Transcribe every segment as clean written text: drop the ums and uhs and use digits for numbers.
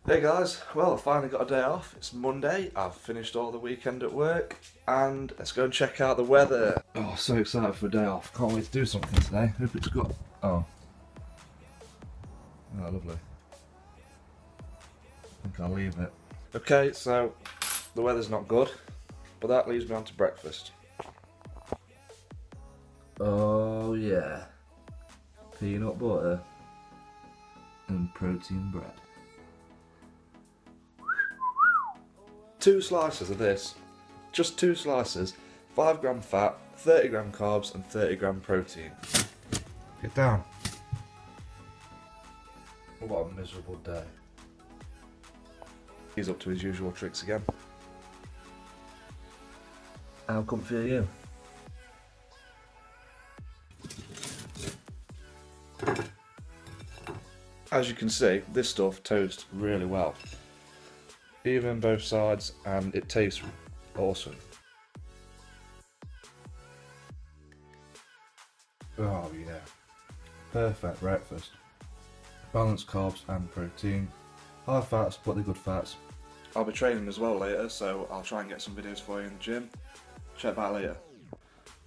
Hey guys, well I finally got a day off. It's Monday, I've finished all the weekend at work and let's go and check out the weather. Oh, so excited for a day off. Can't wait to do something today. Hope it's got... Oh, lovely. I think I'll leave it. Okay, so the weather's not good, but that leaves me on to breakfast. Oh yeah, peanut butter and protein bread. 2 slices of this, just 2 slices, 5 gram fat, 30 gram carbs and 30 gram protein. Get down. What a miserable day. He's up to his usual tricks again. How comfy are you? As you can see, this stuff toasts really well. Even both sides, and it tastes awesome. Oh yeah, perfect breakfast. Balanced carbs and protein. High fats, but they're good fats. I'll be training as well later, so I'll try and get some videos for you in the gym. Check back later.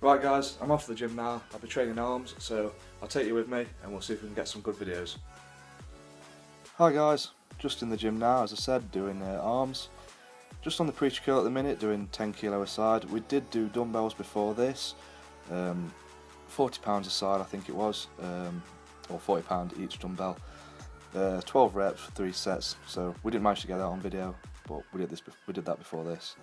Right guys, I'm off to the gym now. I'll be training arms, so I'll take you with me and we'll see if we can get some good videos. Hi guys, just in the gym now, as I said, doing arms. Just on the preacher curl at the minute, doing 10 kilo a side. We did do dumbbells before this, £40 a side I think it was, or £40 each dumbbell. 12 reps, 3 sets, so we didn't manage to get that on video, but we did that before this.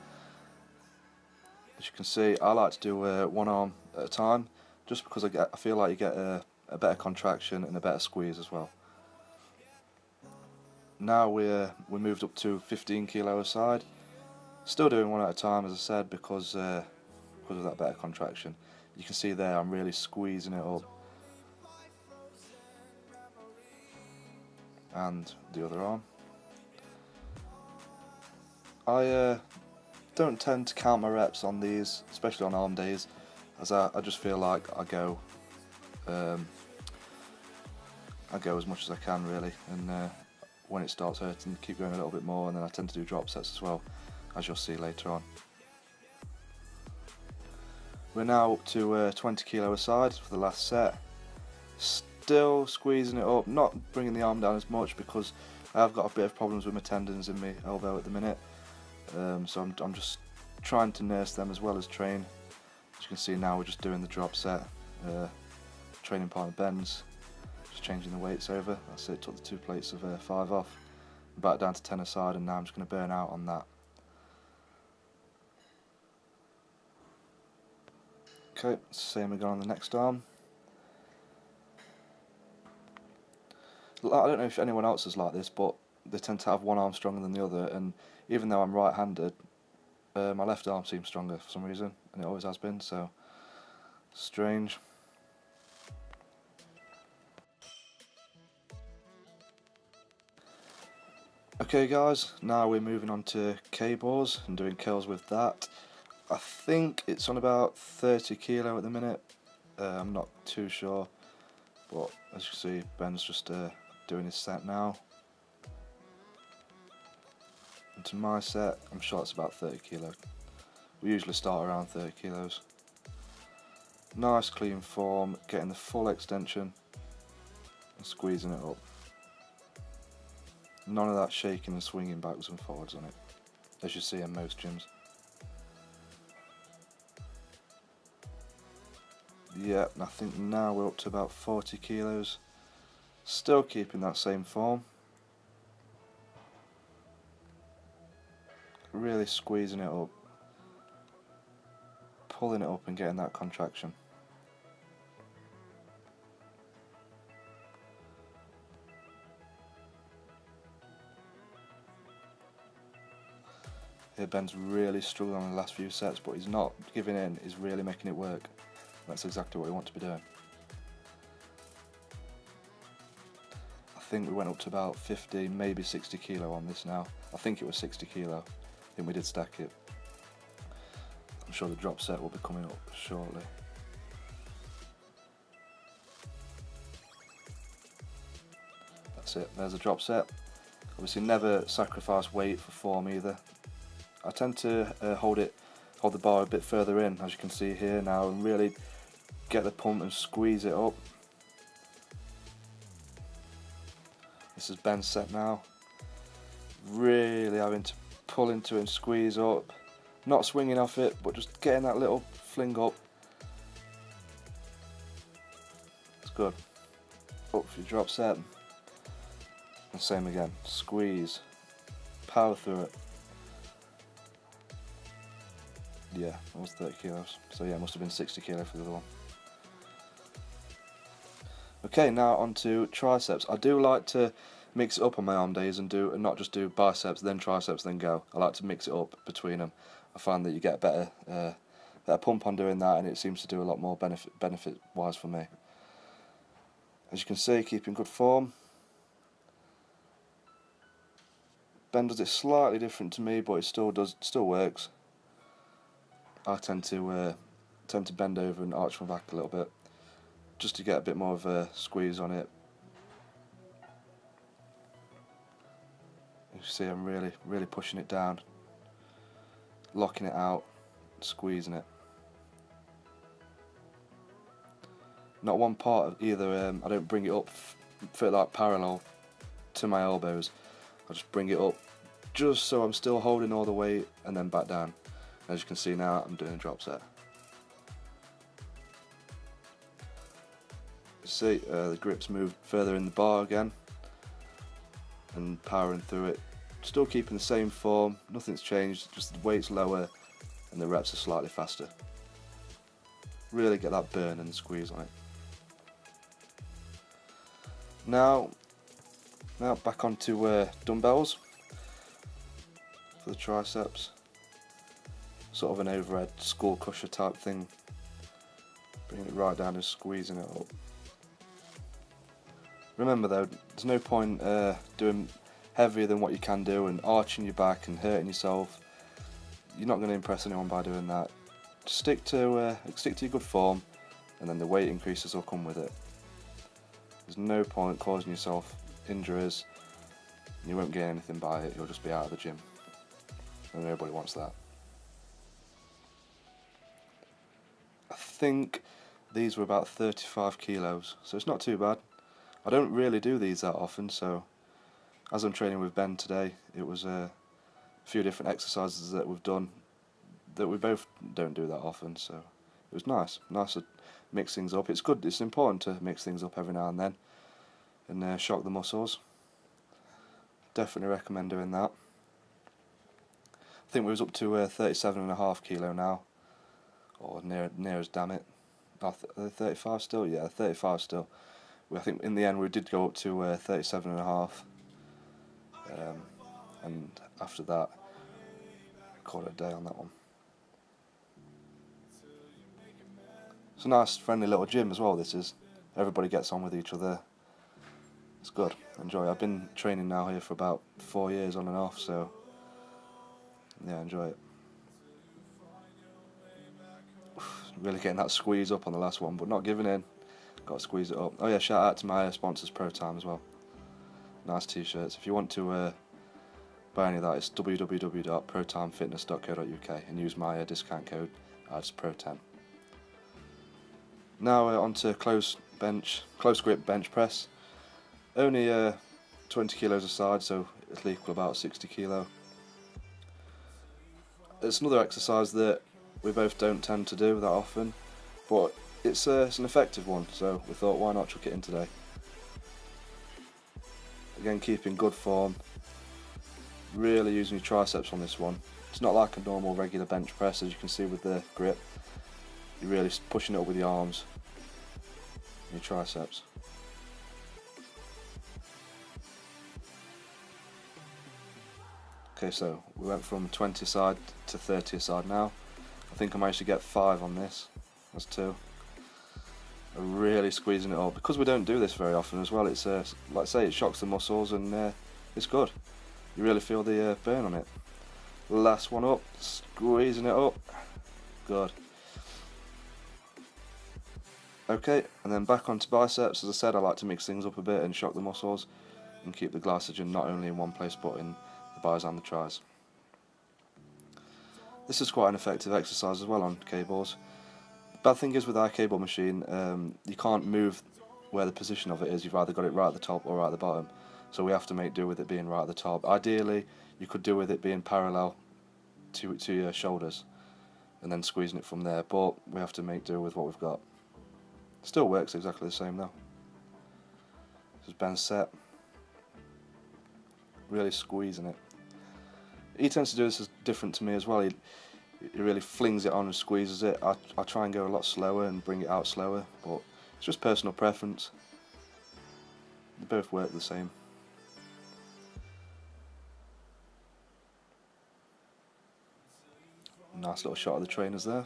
As you can see, I like to do one arm at a time, just because I feel like you get a better contraction and a better squeeze as well. Now we moved up to 15 kilo a side. Still doing one at a time, as I said, because of that better contraction. You can see there I'm really squeezing it up. And the other arm. I don't tend to count my reps on these, especially on arm days, as I just feel like I go as much as I can really, and when it starts hurting, keep going a little bit more, and then I tend to do drop sets as well, as you'll see later on. We're now up to 20 kilo a side for the last set. Still squeezing it up, not bringing the arm down as much because I have got a bit of problems with my tendons in my elbow at the minute, so I'm just trying to nurse them as well as train. As you can see now, we're just doing the drop set, training partner bends, just changing the weights over. That's it, took the 2 plates of 5 off, back down to 10 a side, and now I'm just going to burn out on that. Okay, same again on the next arm. I don't know if anyone else is like this, but they tend to have one arm stronger than the other, and even though I'm right-handed, my left arm seems stronger for some reason, and it always has been, so strange. Okay guys, now we're moving on to K-bars and doing curls with that. I think it's on about 30 kilo at the minute, I'm not too sure, but as you can see, Ben's just doing his set now. And to my set, I'm sure it's about 30 kilo. We usually start around 30 kilos. Nice clean form, getting the full extension and squeezing it up. None of that shaking and swinging backwards and forwards on it, as you see in most gyms. Yeah, I think now we're up to about 40 kilos. Still keeping that same form. Really squeezing it up. Pulling it up and getting that contraction. Here Ben's really struggling on the last few sets, but he's not giving in, he's really making it work. That's exactly what we want to be doing. I think we went up to about 50, maybe 60 kilo on this now. I think it was 60 kilo. I think we did stack it. I'm sure the drop set will be coming up shortly. That's it, there's a drop set. Obviously never sacrifice weight for form either. I tend to hold the bar a bit further in, as you can see here now, and really get the pump and squeeze it up. This is Ben's set now. Really having to pull into it and squeeze up. Not swinging off it, but just getting that little fling up. It's good. Up for your drop set. And same again. Squeeze. Power through it. Yeah, that was 30 kilos. So yeah, it must have been 60 kilo for the other one. Okay, now on to triceps. I do like to mix it up on my arm days and not just do biceps, then triceps, then go. I like to mix it up between them. I find that you get a better pump on doing that, and it seems to do a lot more benefit-wise for me. As you can see, keeping good form. Ben does it slightly different to me, but it still works. I tend to bend over and arch my back a little bit, just to get a bit more of a squeeze on it. You see, I'm really pushing it down, locking it out, squeezing it. Not one part of either. I don't bring it up like parallel to my elbows. I just bring it up just so I'm still holding all the weight, and then back down. As you can see now, I'm doing a drop set. See, the grips moved further in the bar again, and powering through it. Still keeping the same form, nothing's changed, just the weight's lower and the reps are slightly faster. Really get that burn and squeeze on it. Now back onto dumbbells for the triceps. Sort of an overhead skull crusher type thing. Bringing it right down and squeezing it up. Remember though, there's no point doing heavier than what you can do and arching your back and hurting yourself. You're not going to impress anyone by doing that. Just stick to your good form, and then the weight increases will come with it. There's no point causing yourself injuries. You won't gain anything by it. You'll just be out of the gym, and nobody wants that. I think these were about 35 kilos, so it's not too bad. I don't really do these that often, so as I'm training with Ben today, it was a few different exercises that we've done that we both don't do that often, so it was nice to mix things up. It's good, it's important to mix things up every now and then and shock the muscles. Definitely recommend doing that. I think we was up to 37.5 kilo now, or near as damn it. 35 still? Yeah, 35 still. I think in the end we did go up to 37.5, and after that I called it a day on that one. It's a nice friendly little gym as well, this is. Everybody gets on with each other. It's good, enjoy it. I've been training now here for about 4 years on and off, so yeah, enjoy it. Really getting that squeeze up on the last one, but not giving in. Got to squeeze it up. Oh yeah, shout out to my sponsors, ProTime as well. Nice t-shirts. If you want to buy any of that, it's www.protimefitness.co.uk and use my discount code ADSPRO10. Now on to close grip bench press. Only 20 kilos a side, so it'll equal about 60 kilo. It's another exercise that we both don't tend to do that often, but it's an effective one, so we thought, why not chuck it in today. Again, keeping good form, really using your triceps on this one. It's not like a normal regular bench press, as you can see with the grip. You're really pushing it up with your arms and your triceps. Okay, so we went from 20 aside to 30 aside now. I think I managed to get 5 on this. That's 2. Really squeezing it up, because we don't do this very often as well. It's like I say, it shocks the muscles and it's good. You really feel the burn on it. Last one up, squeezing it up. Good. Okay, and then back onto biceps. As I said, I like to mix things up a bit and shock the muscles. and keep the glycogen not only in one place but in the bis and the tris. This is quite an effective exercise as well on K-balls. The bad thing is with our K-ball machine, you can't move where the position of it is. You've either got it right at the top or right at the bottom, so we have to make do with it being right at the top. Ideally, you could do with it being parallel to your shoulders and then squeezing it from there, but we have to make do with what we've got. Still works exactly the same though. This is Ben set, really squeezing it. He tends to do this as different to me as well. He really flings it on and squeezes it. I try and go a lot slower and bring it out slower, but it's just personal preference. They both work the same. Nice little shot of the trainers there.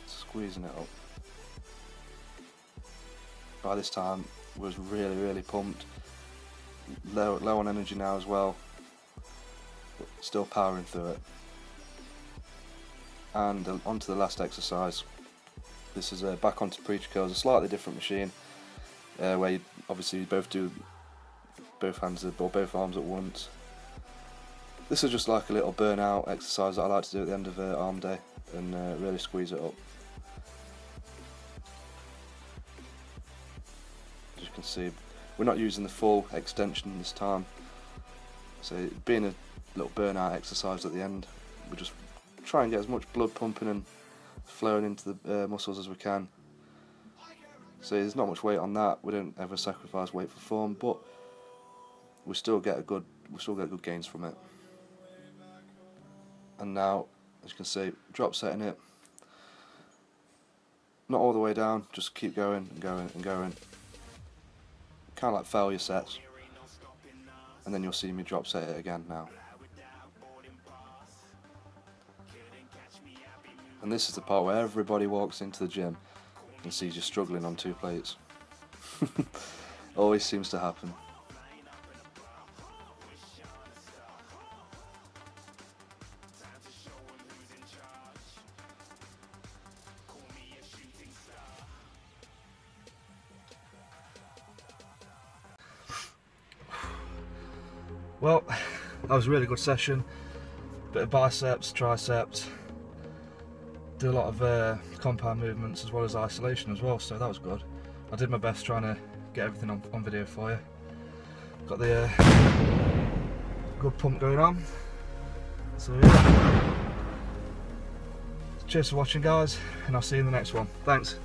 Squeezing it up. By this time, was really pumped. Low on energy now as well, but still powering through it. And on to the last exercise. This is back onto preacher curls, a slightly different machine, where you obviously both do both hands or both arms at once. This is just like a little burnout exercise that I like to do at the end of arm day, and really squeeze it up. As you can see, we're not using the full extension this time, so being a little burnout exercise at the end, we just try and get as much blood pumping and flowing into the muscles as we can. So there's not much weight on that. We don't ever sacrifice weight for form, but we still get good gains from it. And now, as you can see, drop setting it, not all the way down, just keep going and going and going. Kind of like failure sets, and then you'll see me drop set it again now. And this is the part where everybody walks into the gym and sees you struggling on 2 plates. Always seems to happen. Well, that was a really good session. Bit of biceps, triceps, did a lot of compound movements as well as isolation as well, so that was good. I did my best trying to get everything on video for you. Got the good pump going on. So yeah. Cheers for watching guys, and I'll see you in the next one. Thanks.